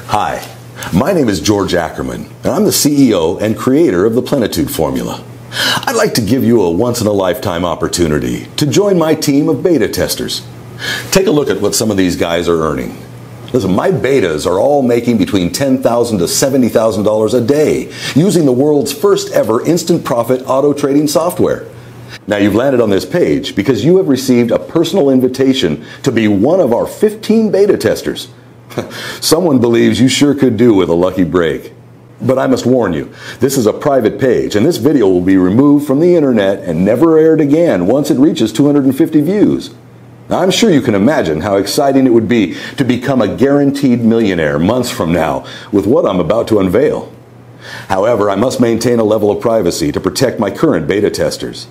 Hi, my name is George Ackerman, and I'm the CEO and creator of the Plenitude Formula. I'd like to give you a once-in-a-lifetime opportunity to join my team of beta testers. Take a look at what some of these guys are earning. Listen, my betas are all making between $10,000 to $70,000 a day using the world's first ever instant profit auto trading software. Now you've landed on this page because you have received a personal invitation to be one of our 15 beta testers. Someone believes you sure could do with a lucky break. But I must warn you, this is a private page and this video will be removed from the internet and never aired again once it reaches 250 views. Now, I'm sure you can imagine how exciting it would be to become a guaranteed millionaire months from now with what I'm about to unveil. However, I must maintain a level of privacy to protect my current beta testers.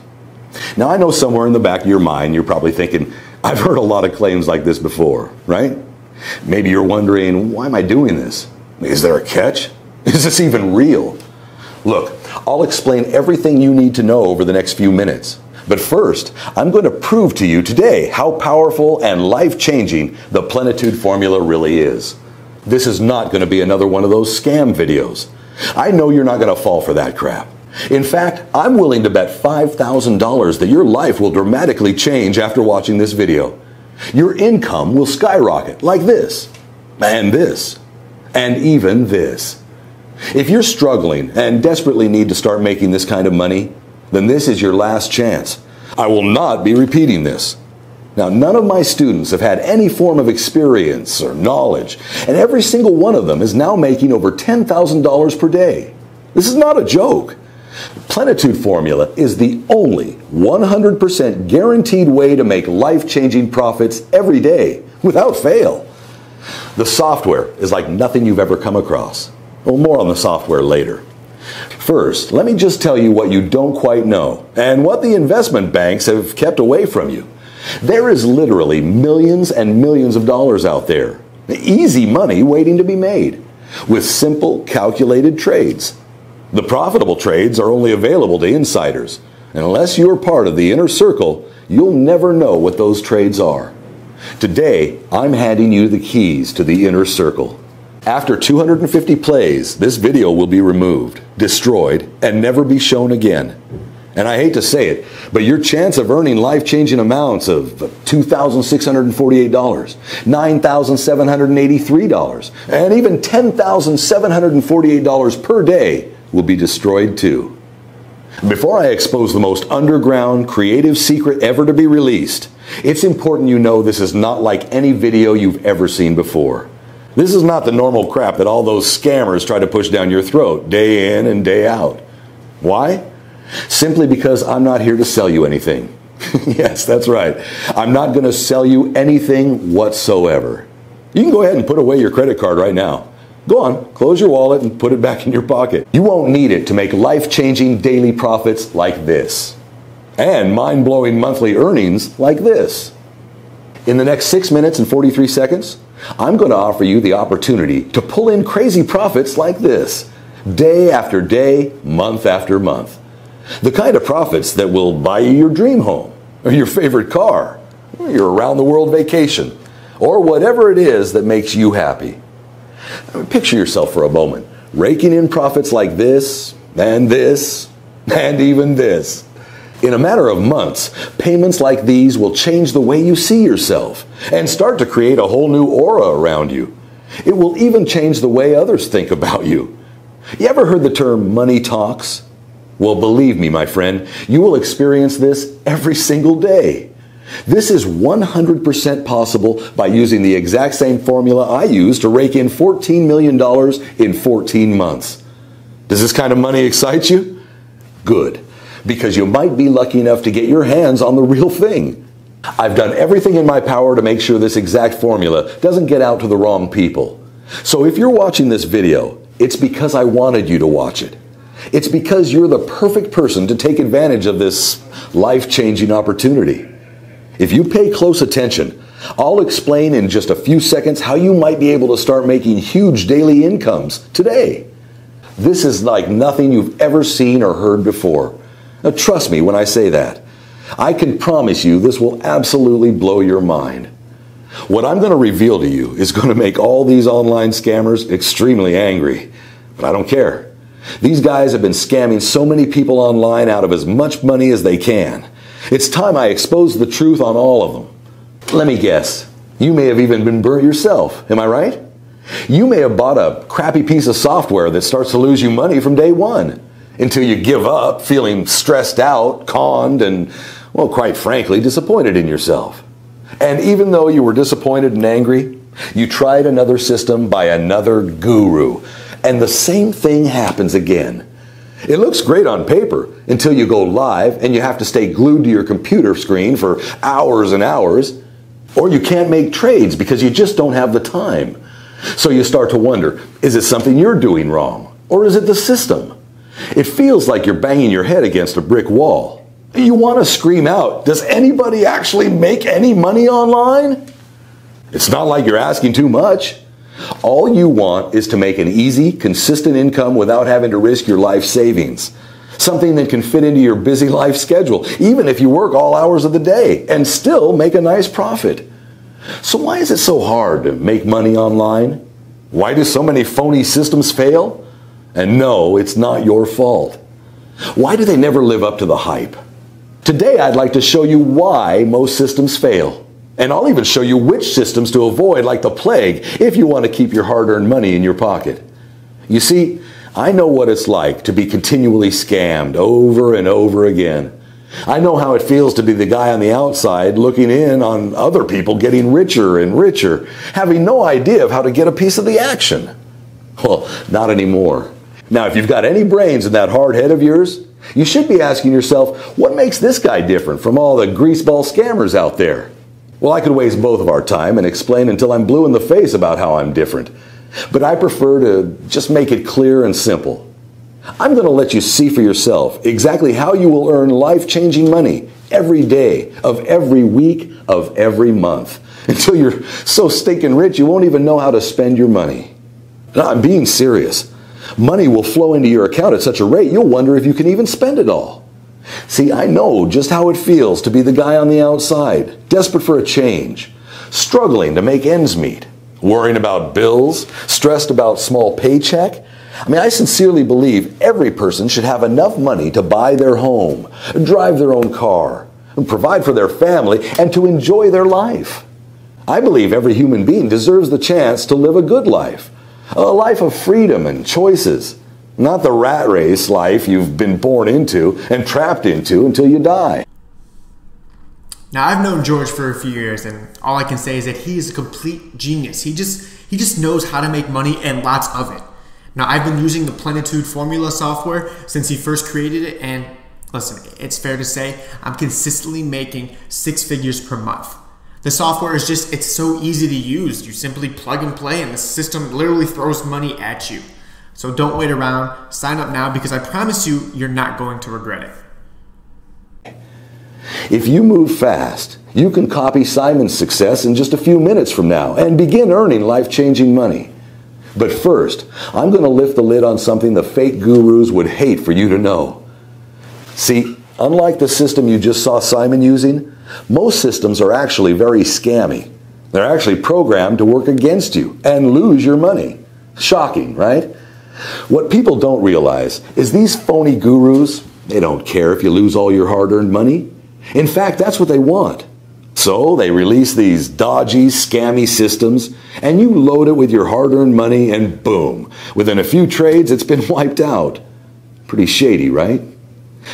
Now, I know somewhere in the back of your mind you're probably thinking, I've heard a lot of claims like this before, right? Maybe you're wondering, why am I doing this? Is there a catch? Is this even real? Look, I'll explain everything you need to know over the next few minutes. But first, I'm going to prove to you today how powerful and life-changing the Plenitude Formula really is. This is not going to be another one of those scam videos. I know you're not going to fall for that crap. In fact, I'm willing to bet $5,000 that your life will dramatically change after watching this video. Your income will skyrocket like this, and even this. If you're struggling and desperately need to start making this kind of money, then this is your last chance. I will not be repeating this. Now, none of my students have had any form of experience or knowledge, and every single one of them is now making over $10,000 per day. This is not a joke. Plenitude Formula is the only 100% guaranteed way to make life-changing profits every day, without fail. The software is like nothing you've ever come across. Well, more on the software later. First, let me just tell you what you don't quite know, and what the investment banks have kept away from you. There is literally millions and millions of dollars out there. Easy money waiting to be made, with simple, calculated trades. The profitable trades are only available to insiders, and unless you're part of the inner circle, you'll never know what those trades are. Today, I'm handing you the keys to the inner circle. After 250 plays, this video will be removed, destroyed, and never be shown again. And I hate to say it, but your chance of earning life-changing amounts of $2,648, $9,783, and even $10,748 per day will be destroyed too. Before I expose the most underground, creative secret ever to be released, it's important you know this is not like any video you've ever seen before. This is not the normal crap that all those scammers try to push down your throat day in and day out. Why? Simply because I'm not here to sell you anything. Yes, that's right. I'm not going to sell you anything whatsoever. You can go ahead and put away your credit card right now. Go on, close your wallet and put it back in your pocket. You won't need it to make life-changing daily profits like this, and mind-blowing monthly earnings like this. In the next 6 minutes and 43 seconds, I'm going to offer you the opportunity to pull in crazy profits like this, day after day, month after month. The kind of profits that will buy you your dream home, or your favorite car, or your around-the-world vacation, or whatever it is that makes you happy. Picture yourself for a moment, raking in profits like this, and even this. In a matter of months, payments like these will change the way you see yourself and start to create a whole new aura around you. It will even change the way others think about you. You ever heard the term money talks? Well, believe me, my friend, you will experience this every single day. This is 100% possible by using the exact same formula I used to rake in $14 million in 14 months. Does this kind of money excite you? Good, because you might be lucky enough to get your hands on the real thing. I've done everything in my power to make sure this exact formula doesn't get out to the wrong people. So if you're watching this video, it's because I wanted you to watch it. It's because you're the perfect person to take advantage of this life-changing opportunity. If you pay close attention, I'll explain in just a few seconds how you might be able to start making huge daily incomes today. This is like nothing you've ever seen or heard before. Now, trust me when I say that. I can promise you this will absolutely blow your mind. What I'm going to reveal to you is going to make all these online scammers extremely angry. But I don't care. These guys have been scamming so many people online out of as much money as they can. It's time I expose the truth on all of them. Let me guess. You may have even been burnt yourself. Am I right? You may have bought a crappy piece of software that starts to lose you money from day one, until you give up, feeling stressed out, conned, and, well, quite frankly, disappointed in yourself. And even though you were disappointed and angry, you tried another system by another guru, and the same thing happens again. It looks great on paper until you go live and you have to stay glued to your computer screen for hours and hours, or you can't make trades because you just don't have the time. So you start to wonder, is it something you're doing wrong, or is it the system? It feels like you're banging your head against a brick wall. You want to scream out, does anybody actually make any money online? It's not like you're asking too much. All you want is to make an easy, consistent income without having to risk your life savings. Something that can fit into your busy life schedule, even if you work all hours of the day, and still make a nice profit. So why is it so hard to make money online? Why do so many phony systems fail? And no, it's not your fault. Why do they never live up to the hype? Today I'd like to show you why most systems fail. And I'll even show you which systems to avoid like the plague if you want to keep your hard-earned money in your pocket. You see, I know what it's like to be continually scammed over and over again. I know how it feels to be the guy on the outside looking in on other people getting richer and richer, having no idea of how to get a piece of the action. Well, not anymore. Now, if you've got any brains in that hard head of yours, you should be asking yourself, what makes this guy different from all the greaseball scammers out there? Well, I could waste both of our time and explain until I'm blue in the face about how I'm different. But I prefer to just make it clear and simple. I'm going to let you see for yourself exactly how you will earn life-changing money every day of every week of every month, until you're so stinking rich you won't even know how to spend your money. Now, I'm being serious. Money will flow into your account at such a rate you'll wonder if you can even spend it all. See, I know just how it feels to be the guy on the outside, desperate for a change, struggling to make ends meet, worrying about bills, stressed about small paycheck. I sincerely believe every person should have enough money to buy their home, drive their own car, and provide for their family, and to enjoy their life. I believe every human being deserves the chance to live a good life, a life of freedom and choices, not the rat race life you've been born into and trapped into until you die. Now, I've known George for a few years, and all I can say is that he is a complete genius. He just knows how to make money, and lots of it. Now, I've been using the Plenitude Formula software since he first created it, and listen, it's fair to say I'm consistently making 6 figures per month. The software is it's so easy to use. You simply plug and play, and the system literally throws money at you. So don't wait around. Sign up now, because I promise you, you're not going to regret it. If you move fast, you can copy Simon's success in just a few minutes from now and begin earning life-changing money. But first, I'm going to lift the lid on something the fake gurus would hate for you to know. See, unlike the system you just saw Simon using, most systems are actually very scammy. They're actually programmed to work against you and lose your money. Shocking, right? What people don't realize is these phony gurus, they don't care if you lose all your hard-earned money. In fact, that's what they want. So they release these dodgy, scammy systems, and you load it with your hard-earned money, and boom, within a few trades, it's been wiped out. Pretty shady, right?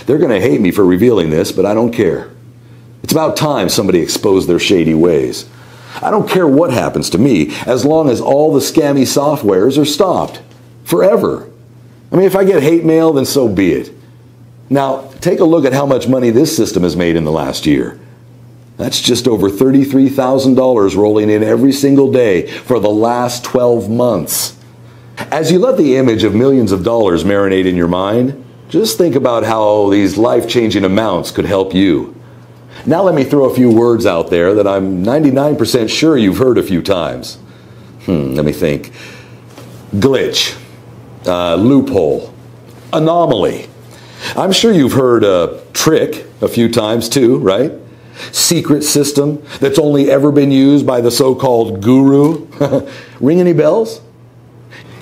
They're going to hate me for revealing this, but I don't care. It's about time somebody exposed their shady ways. I don't care what happens to me, as long as all the scammy softwares are stopped. Forever. If I get hate mail, then so be it. Now, take a look at how much money this system has made in the last year. That's just over $33,000 rolling in every single day for the last 12 months. As you let the image of millions of dollars marinate in your mind, just think about how these life-changing amounts could help you. Now let me throw a few words out there that I'm 99% sure you've heard a few times. Let me think. Glitch, loophole, anomaly. I'm sure you've heard trick a few times too, right? secret system that's only ever been used by the so-called guru. Ring any bells?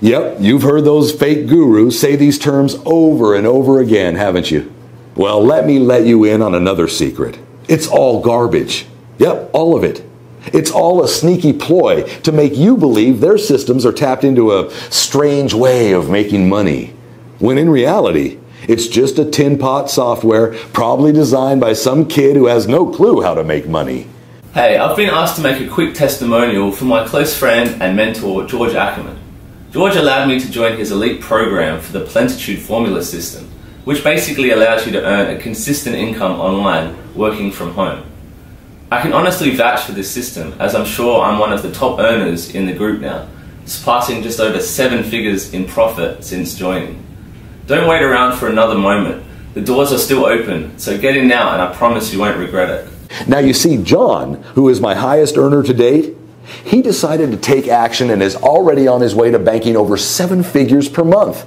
Yep, you've heard those fake gurus say these terms over and over again, haven't you? Well, let me let you in on another secret. It's all garbage. Yep, all of it. It's all a sneaky ploy to make you believe their systems are tapped into a strange way of making money, when in reality, it's just a tin pot software probably designed by some kid who has no clue how to make money. Hey, I've been asked to make a quick testimonial from my close friend and mentor, George Ackerman. George allowed me to join his elite program for the Plenitude Formula system, which basically allows you to earn a consistent income online working from home. I can honestly vouch for this system, as I'm sure I'm one of the top earners in the group now, surpassing just over 7 figures in profit since joining. Don't wait around for another moment. The doors are still open, so get in now and I promise you won't regret it. Now you see, John, who is my highest earner to date, he decided to take action and is already on his way to banking over 7 figures per month.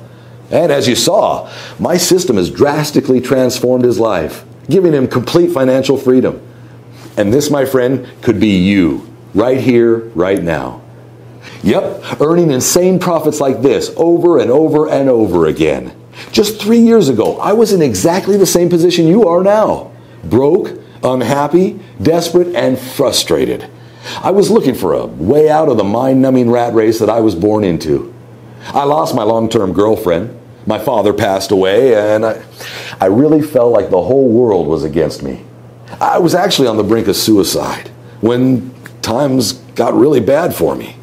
And as you saw, my system has drastically transformed his life, giving him complete financial freedom. And this, my friend, could be you, right here, right now. Yep, earning insane profits like this over and over and over again. Just 3 years ago, I was in exactly the same position you are now. Broke, unhappy, desperate, and frustrated. I was looking for a way out of the mind-numbing rat race that I was born into. I lost my long-term girlfriend. My father passed away, and I really felt like the whole world was against me. I was actually on the brink of suicide when times got really bad for me.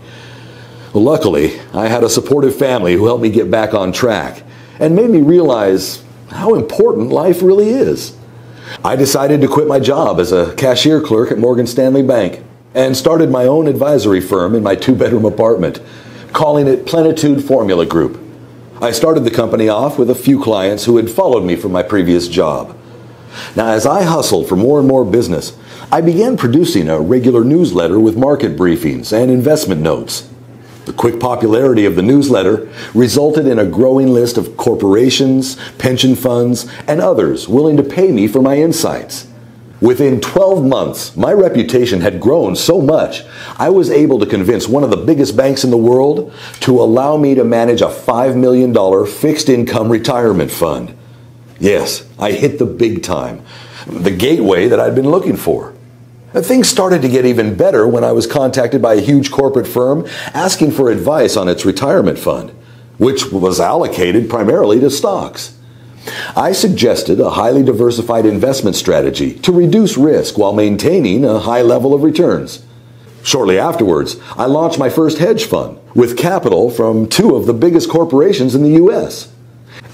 Well, luckily, I had a supportive family who helped me get back on track and made me realize how important life really is. I decided to quit my job as a cashier clerk at Morgan Stanley Bank and started my own advisory firm in my 2-bedroom apartment, calling it Plenitude Formula Group. I started the company off with a few clients who had followed me from my previous job. Now, as I hustled for more and more business, I began producing a regular newsletter with market briefings and investment notes. The quick popularity of the newsletter resulted in a growing list of corporations, pension funds, and others willing to pay me for my insights. Within 12 months, my reputation had grown so much, I was able to convince one of the biggest banks in the world to allow me to manage a $5 million fixed income retirement fund. Yes, I hit the big time, the gateway that I'd been looking for. Things started to get even better when I was contacted by a huge corporate firm asking for advice on its retirement fund, which was allocated primarily to stocks. I suggested a highly diversified investment strategy to reduce risk while maintaining a high level of returns. Shortly afterwards, I launched my first hedge fund with capital from 2 of the biggest corporations in the U.S.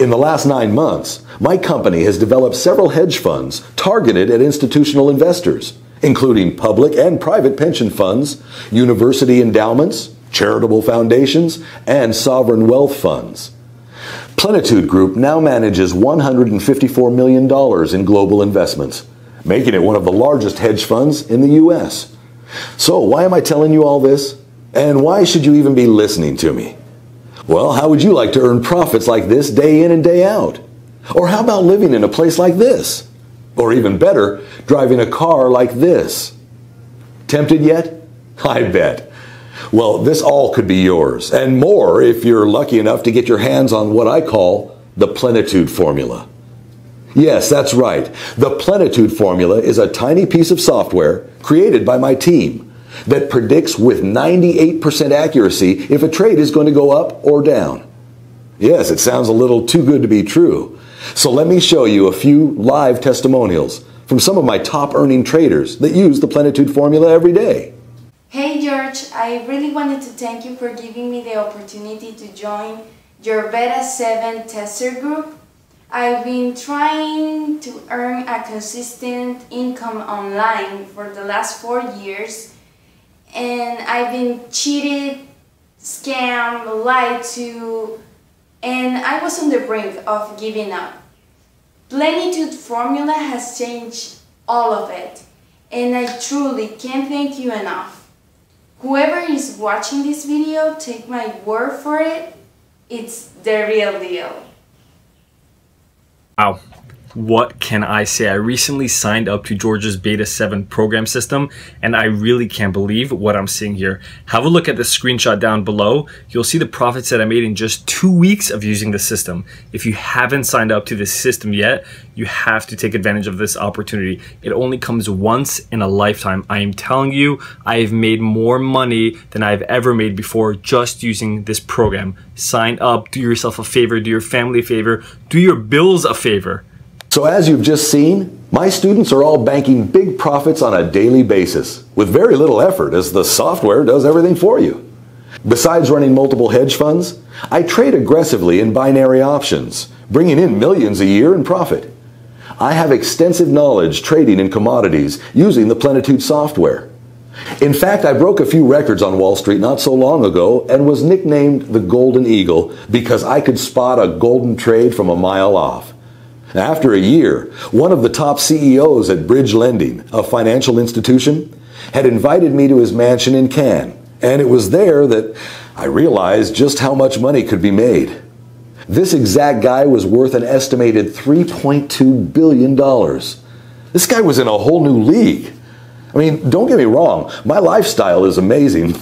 In the last 9 months, my company has developed several hedge funds targeted at institutional investors, including public and private pension funds, university endowments, charitable foundations, and sovereign wealth funds. Plenitude Group now manages $154 million in global investments, making it one of the largest hedge funds in the U.S. So why am I telling you all this? And why should you even be listening to me? Well, how would you like to earn profits like this day in and day out? Or how about living in a place like this? Or even better, driving a car like this? Tempted yet? I bet. Well, this all could be yours, and more if you're lucky enough to get your hands on what I call the Plenitude Formula. Yes, that's right. The Plenitude Formula is a tiny piece of software created by my team that predicts with 98% accuracy if a trade is going to go up or down. Yes, it sounds a little too good to be true. So let me show you a few live testimonials from some of my top earning traders that use the Plenitude Formula every day. Hey George, I really wanted to thank you for giving me the opportunity to join your Beta 7 tester group. I've been trying to earn a consistent income online for the last 4 years, and I've been cheated, scammed, lied to, and I was on the brink of giving up. Plenitude Formula has changed all of it, and I truly can't thank you enough. Whoever is watching this video, take my word for it, it's the real deal. Wow. What can I say? I recently signed up to George's Beta 7 program system, and I really can't believe what I'm seeing here. Have a look at the screenshot down below. You'll see the profits that I made in just 2 weeks of using the system. If you haven't signed up to this system yet, you have to take advantage of this opportunity. It only comes once in a lifetime. I am telling you, I have made more money than I've ever made before just using this program. Sign up, do yourself a favor, do your family a favor, do your bills a favor. So as you've just seen, my students are all banking big profits on a daily basis with very little effort, as the software does everything for you. Besides running multiple hedge funds, I trade aggressively in binary options, bringing in millions a year in profit. I have extensive knowledge trading in commodities using the Plenitude software. In fact, I broke a few records on Wall Street not so long ago and was nicknamed the Golden Eagle because I could spot a golden trade from a mile off. After a year, one of the top CEOs at Bridge Lending, a financial institution, had invited me to his mansion in Cannes, and it was there that I realized just how much money could be made. This exact guy was worth an estimated $3.2 billion. This guy was in a whole new league. I mean, don't get me wrong, my lifestyle is amazing,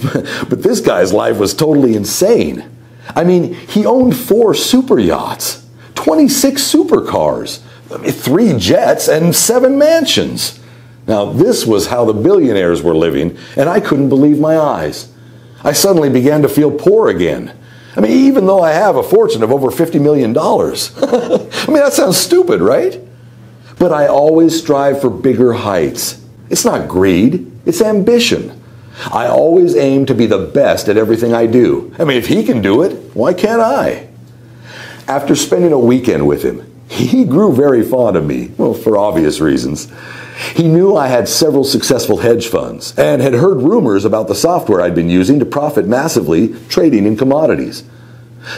but this guy's life was totally insane. I mean, he owned 4 super yachts, 26 supercars, 3 jets, and 7 mansions. Now, this was how the billionaires were living, and I couldn't believe my eyes. I suddenly began to feel poor again. I mean, even though I have a fortune of over $50 million. I mean, that sounds stupid, right? But I always strive for bigger heights. It's not greed, it's ambition. I always aim to be the best at everything I do. I mean, if he can do it, why can't I? After spending a weekend with him, he grew very fond of me, well, for obvious reasons. He knew I had several successful hedge funds and had heard rumors about the software I'd been using to profit massively trading in commodities.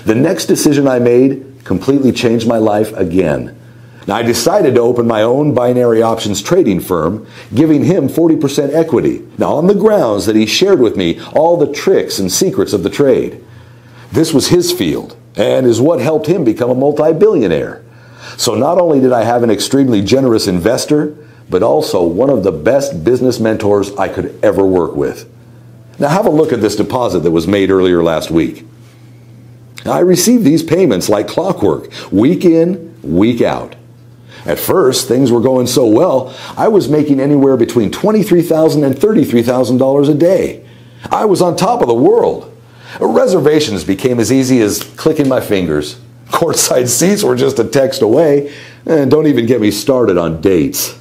The next decision I made completely changed my life again. Now, I decided to open my own binary options trading firm, giving him 40% equity, now on the grounds that he shared with me all the tricks and secrets of the trade. This was his field, and is what helped him become a multi-billionaire. So not only did I have an extremely generous investor, but also one of the best business mentors I could ever work with. Now have a look at this deposit that was made earlier last week. I received these payments like clockwork, week in, week out. At first, things were going so well, I was making anywhere between $23,000 and $33,000 a day. I was on top of the world. Reservations became as easy as clicking my fingers. Courtside seats were just a text away, and don't even get me started on dates.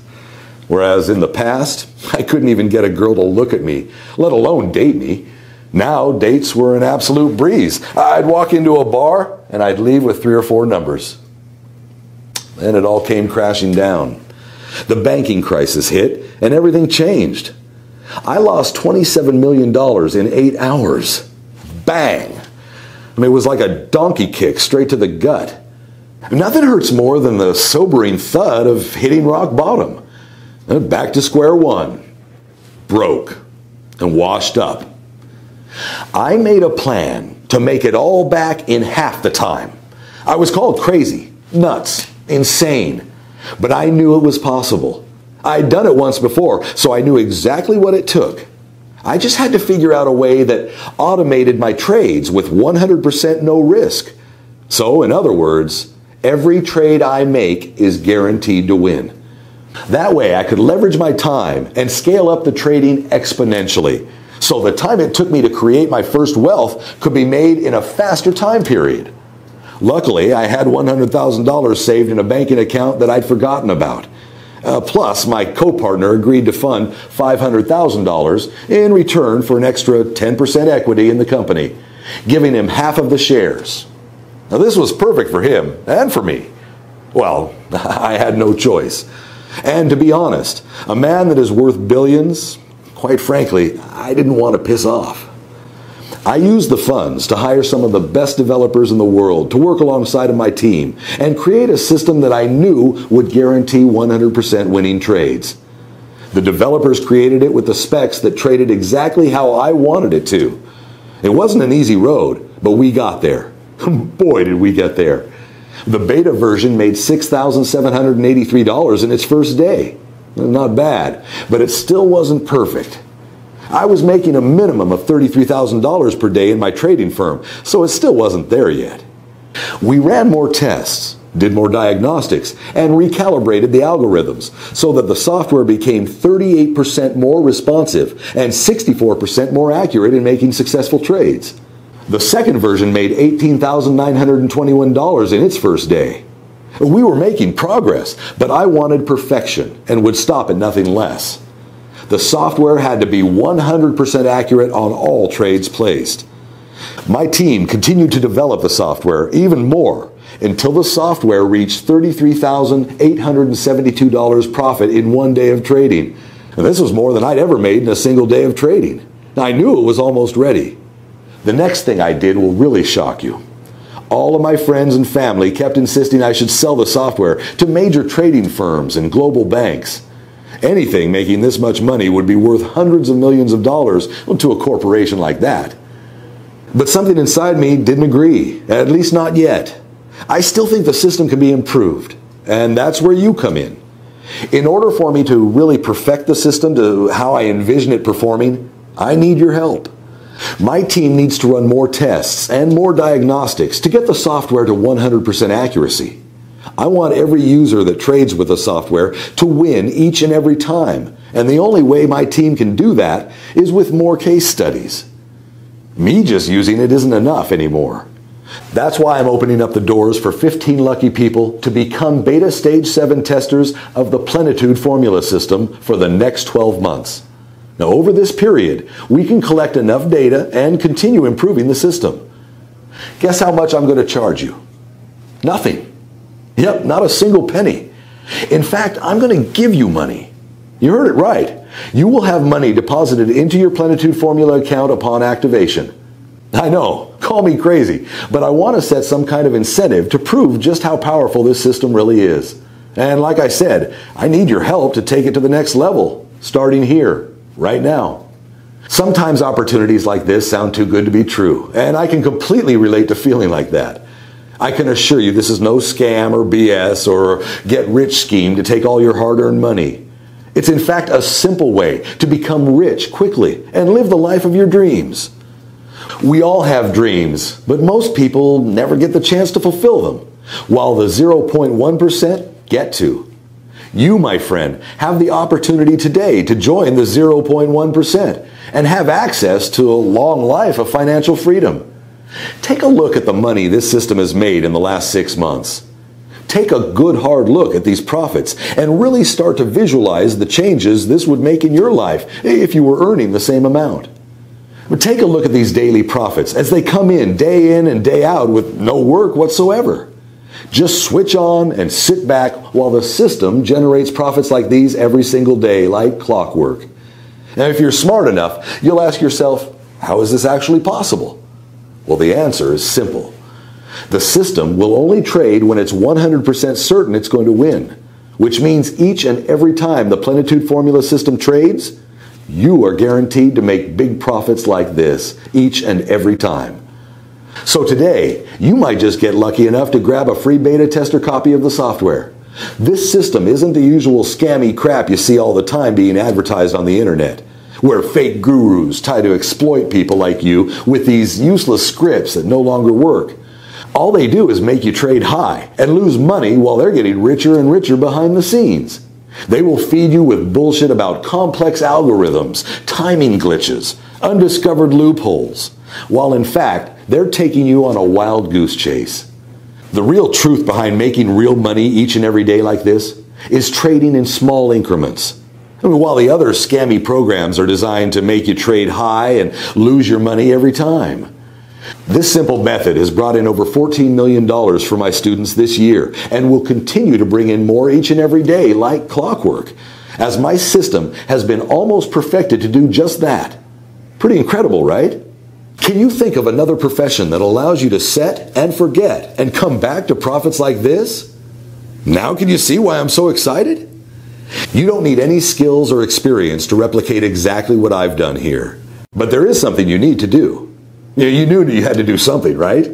Whereas in the past, I couldn't even get a girl to look at me, let alone date me. Now, dates were an absolute breeze. I'd walk into a bar, and I'd leave with 3 or 4 numbers. Then it all came crashing down. The banking crisis hit, and everything changed. I lost $27 million in 8 hours. Bang! I mean, it was like a donkey kick straight to the gut. Nothing hurts more than the sobering thud of hitting rock bottom. Back to square one. Broke and washed up. I made a plan to make it all back in half the time. I was called crazy, nuts, insane, but I knew it was possible. I'd done it once before, so I knew exactly what it took. I just had to figure out a way that automated my trades with 100% no risk. So, in other words, every trade I make is guaranteed to win. That way I could leverage my time and scale up the trading exponentially. So the time it took me to create my first wealth could be made in a faster time period. Luckily, I had $100,000 saved in a banking account that I'd forgotten about. Plus, my co-partner agreed to fund $500,000 in return for an extra 10% equity in the company, giving him half of the shares. Now, this was perfect for him and for me. Well, I had no choice. And to be honest, a man that is worth billions, quite frankly, I didn't want to piss off. I used the funds to hire some of the best developers in the world to work alongside of my team and create a system that I knew would guarantee 100% winning trades. The developers created it with the specs that traded exactly how I wanted it to. It wasn't an easy road, but we got there. Boy, did we get there. The beta version made $6,783 in its first day. Not bad, but it still wasn't perfect. I was making a minimum of $33,000 per day in my trading firm, so it still wasn't there yet. We ran more tests, did more diagnostics, and recalibrated the algorithms so that the software became 38% more responsive and 64% more accurate in making successful trades. The second version made $18,921 in its first day. We were making progress, but I wanted perfection and would stop at nothing less. The software had to be 100% accurate on all trades placed. My team continued to develop the software even more until the software reached $33,872 profit in one day of trading. And this was more than I'd ever made in a single day of trading. I knew it was almost ready. The next thing I did will really shock you. All of my friends and family kept insisting I should sell the software to major trading firms and global banks. Anything making this much money would be worth hundreds of millions of dollars to a corporation like that. But something inside me didn't agree, at least not yet. I still think the system can be improved, and that's where you come in. In order for me to really perfect the system to how I envision it performing, I need your help. My team needs to run more tests and more diagnostics to get the software to 100% accuracy. I want every user that trades with the software to win each and every time, and the only way my team can do that is with more case studies. Me just using it isn't enough anymore. That's why I'm opening up the doors for 15 lucky people to become Beta Stage 7 testers of the Plenitude formula system for the next 12 months. Now, over this period, we can collect enough data and continue improving the system. Guess how much I'm going to charge you? Nothing. Yep, not a single penny. In fact, I'm going to give you money. You heard it right. You will have money deposited into your Plenitude formula account upon activation. I know, call me crazy, but I want to set some kind of incentive to prove just how powerful this system really is. And like I said, I need your help to take it to the next level, starting here. Right now. Sometimes opportunities like this sound too good to be true, and I can completely relate to feeling like that. I can assure you this is no scam or BS or get-rich scheme to take all your hard-earned money. It's in fact a simple way to become rich quickly and live the life of your dreams. We all have dreams, but most people never get the chance to fulfill them, while the 0.1% get to. You, my friend, have the opportunity today to join the 0.1% and have access to a long life of financial freedom. Take a look at the money this system has made in the last 6 months. Take a good hard look at these profits and really start to visualize the changes this would make in your life if you were earning the same amount. But take a look at these daily profits as they come in and day out with no work whatsoever. Just switch on and sit back while the system generates profits like these every single day, like clockwork. Now, if you're smart enough, you'll ask yourself, how is this actually possible? Well, the answer is simple. The system will only trade when it's 100% certain it's going to win, which means each and every time the Plenitude formula system trades, you are guaranteed to make big profits like this each and every time. So today, you might just get lucky enough to grab a free beta tester copy of the software. This system isn't the usual scammy crap you see all the time being advertised on the internet, where fake gurus try to exploit people like you with these useless scripts that no longer work. All they do is make you trade high and lose money while they're getting richer and richer behind the scenes. They will feed you with bullshit about complex algorithms, timing glitches, undiscovered loopholes, while in fact, they're taking you on a wild goose chase. The real truth behind making real money each and every day like this is trading in small increments. While the other scammy programs are designed to make you trade high and lose your money every time. This simple method has brought in over $14 million for my students this year and will continue to bring in more each and every day like clockwork, as my system has been almost perfected to do just that. Pretty incredible, right? Can you think of another profession that allows you to set and forget and come back to profits like this? Now can you see why I'm so excited? You don't need any skills or experience to replicate exactly what I've done here. But there is something you need to do. You knew you had to do something, right?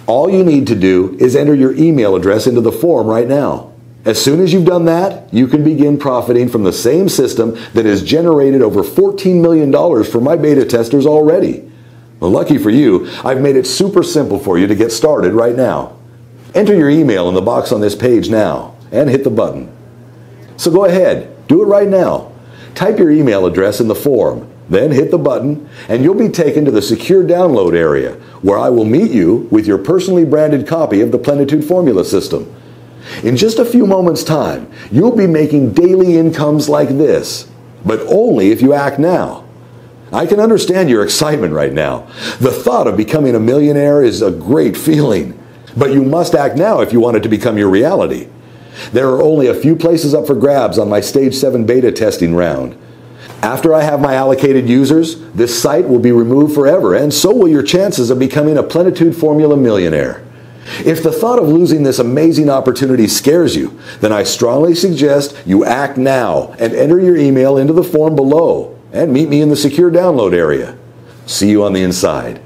All you need to do is enter your email address into the form right now. As soon as you've done that, you can begin profiting from the same system that has generated over $14 million for my beta testers already. Well, lucky for you, I've made it super simple for you to get started right now. Enter your email in the box on this page now and hit the button. So go ahead, do it right now. Type your email address in the form, then hit the button, and you'll be taken to the secure download area where I will meet you with your personally branded copy of the Plenitude Formula system. In just a few moments' time, you'll be making daily incomes like this, but only if you act now. I can understand your excitement right now. The thought of becoming a millionaire is a great feeling, but you must act now if you want it to become your reality. There are only a few places up for grabs on my Stage 7 beta testing round. After I have my allocated users, this site will be removed forever, and so will your chances of becoming a Plenitude Formula millionaire. If the thought of losing this amazing opportunity scares you, then I strongly suggest you act now and enter your email into the form below and meet me in the secure download area. See you on the inside.